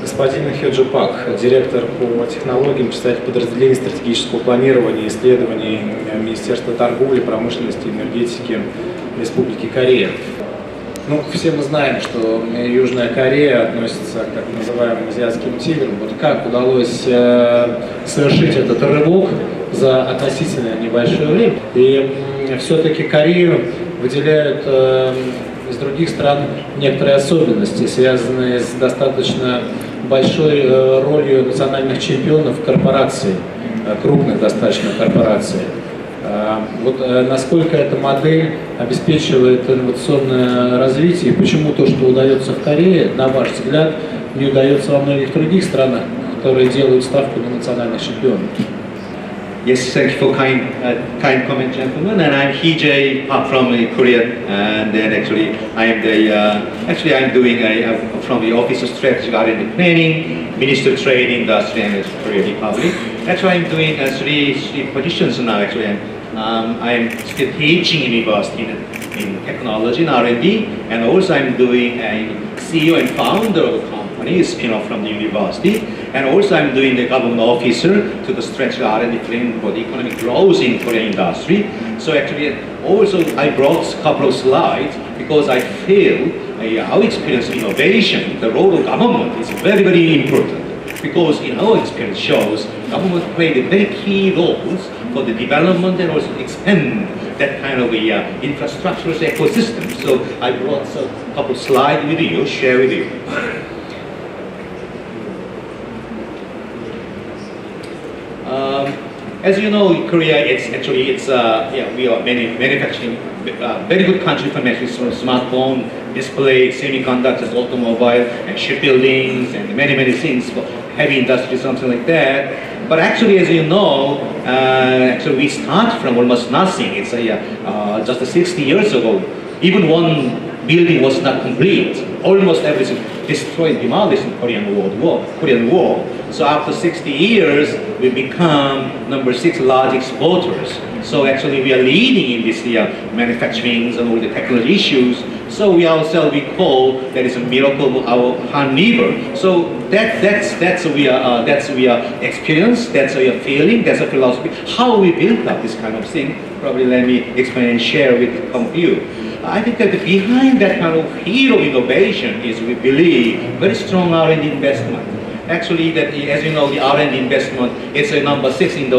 Господин Хё Чже Пак, директор по технологиям, председатель подразделения стратегического планирования, исследований министерства торговли, промышленности, энергетики Республики Корея. Ну, все мы знаем, что Южная Корея относится к так называемым азиатским тиграм. Вот как удалось совершить этот рывок за относительно небольшое время? И все-таки Корею выделяют из других стран некоторые особенности, связанные с достаточно большой ролью национальных чемпионов корпораций, крупных достаточно корпораций. Вот насколько эта модель обеспечивает инновационное развитие, и почему то, что удается в Корее, на ваш взгляд, не удается во многих других странах, которые делают ставку на национальных чемпионов? Yes, thank you for kind comment, gentlemen. And I'm Chje Pak from Korea, and then actually I'm doing from the Office of Strategic R&D Planning, Minister of Trade, Industry, and Korea Republic. Actually, I'm doing three positions now. Actually, I'm still teaching in university in technology and R&D, and also I'm doing a CEO and founder of a company, spin-off from the university. And also I'm doing the government officer to the strategic R&D planning for the economic growth in Korean industry. So actually also I brought a couple of slides because I feel our experience in innovation, the role of government is very, very important. Because in our experience shows government played a very key roles for the development and also expand that kind of infrastructure ecosystem. So I brought a couple of slides with you, share with you. As you know, in Korea, we are manufacturing very good country for manufacturing smartphone, display, semiconductors, automobile, and shipbuildings, and many things for heavy industry, something like that. But actually, as you know, we start from almost nothing. It's just 60 years ago. Even one building was not complete. Almost everything destroyed, demolished in Korean War. So after 60 years, we become number 6 large exporters. So actually, we are leading in this manufacturing and all the technology issues. So we call that is a miracle of our Han River. So that's we are experience. That's our feeling. That's a philosophy. How we built up this kind of thing. Probably let me explain and share with some of you. I think that behind that kind of hero innovation is, we believe, very strong R&D investment. Actually, that as you know, the R&D investment is a number 6 in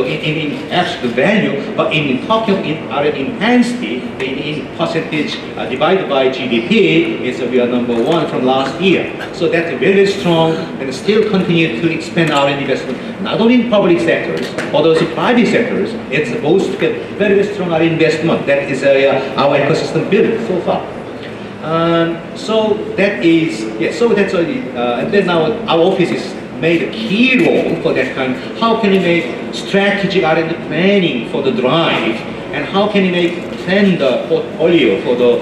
absolute value, but in talking of R&D intensity, in percentage divided by GDP, we are number 1 from last year. So that's very strong, and still continue to expand R&D investment, not only in public sectors, but also private sectors. It's both very strong R&D investment. That is our ecosystem built so far. So that is, so that's and then now our office is made a key role for that kind. How can we make strategic R&D planning for the drive, and how can we make plan the portfolio for the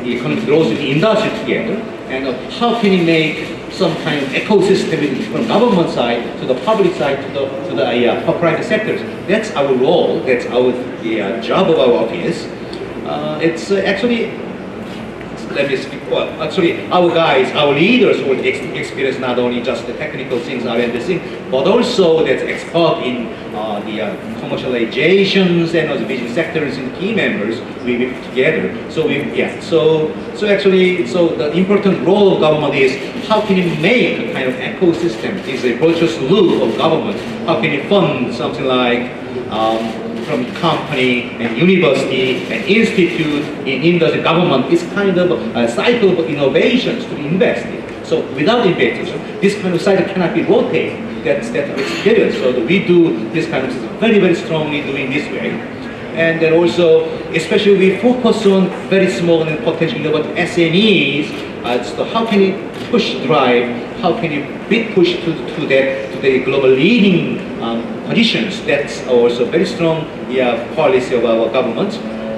economic growth of the industry together, and how can we make some kind of ecosystem from government side to the public side to the private sectors. That's our role. That's our job of our office. It's actually. Let me speak. Well, actually, our guys, our leaders will experience not only just the technical things, R&D things, but also that's expert in the commercializations and other business sectors and key members we put together. So so the important role of government is how can you make a kind of ecosystem? It's a virtuous loop of government. How can you fund something like from company and university and institute in industry government is kind of a cycle of innovations to invest in. So without investigation, this kind of cycle cannot be rotated. That's our experience. So we do this kind of very, very strongly doing this way. And then also, especially we focus on very small and potentially innovative SMEs. So how can you drive? How can you push to the global leading positions? That's also very strong policy of our government.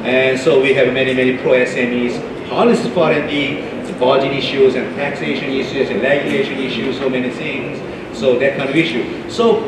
And so we have many pro SMEs policies for R&D, budget issues and taxation issues and regulation issues, so many things. So that kind of issue. So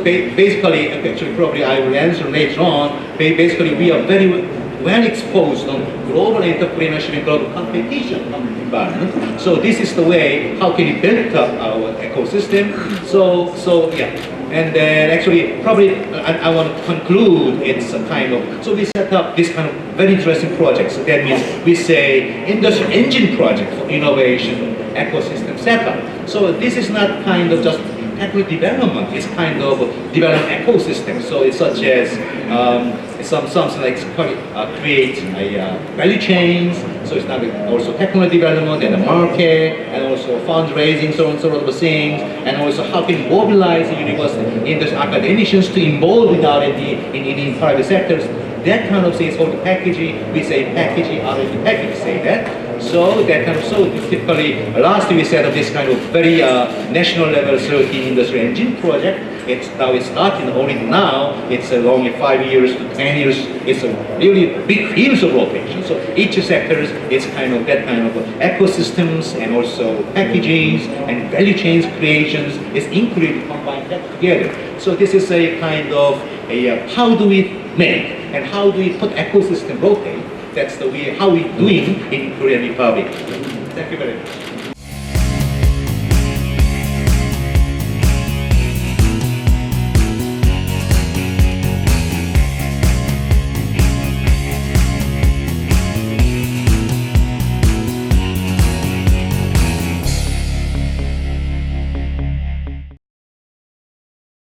basically, actually probably I will answer later on. Basically, we are very well exposed on global entrepreneurship and global competition environment. So this is the way how can we build up our ecosystem. So yeah. And then actually, probably I want to conclude it's a kind of, so we set up this kind of very interesting project. So that means we say industry engine project for innovation ecosystem setup. So this is not kind of just technical development, it's kind of development ecosystem. So it's such as something like create value chains. So it's not also technology development and the market, and also fundraising, so on sort of things, and also how can mobilize the university, industry, academicians to involve with R&D in private sectors. That kind of thing is called packaging. We say packaging, R&D package, say that. So that kind of, so typically last we set up this kind of very national level 13 industry engine project. It's starting only now. It's only 5 years to 10 years. It's a really big fields of rotation. So each sector is kind of that kind of ecosystems and also packages and value chains creations is included, combined that together. So this is a kind of how do we make and how do we put ecosystem rotate. That's the way how we doing in Korean Republic. Thank you very much.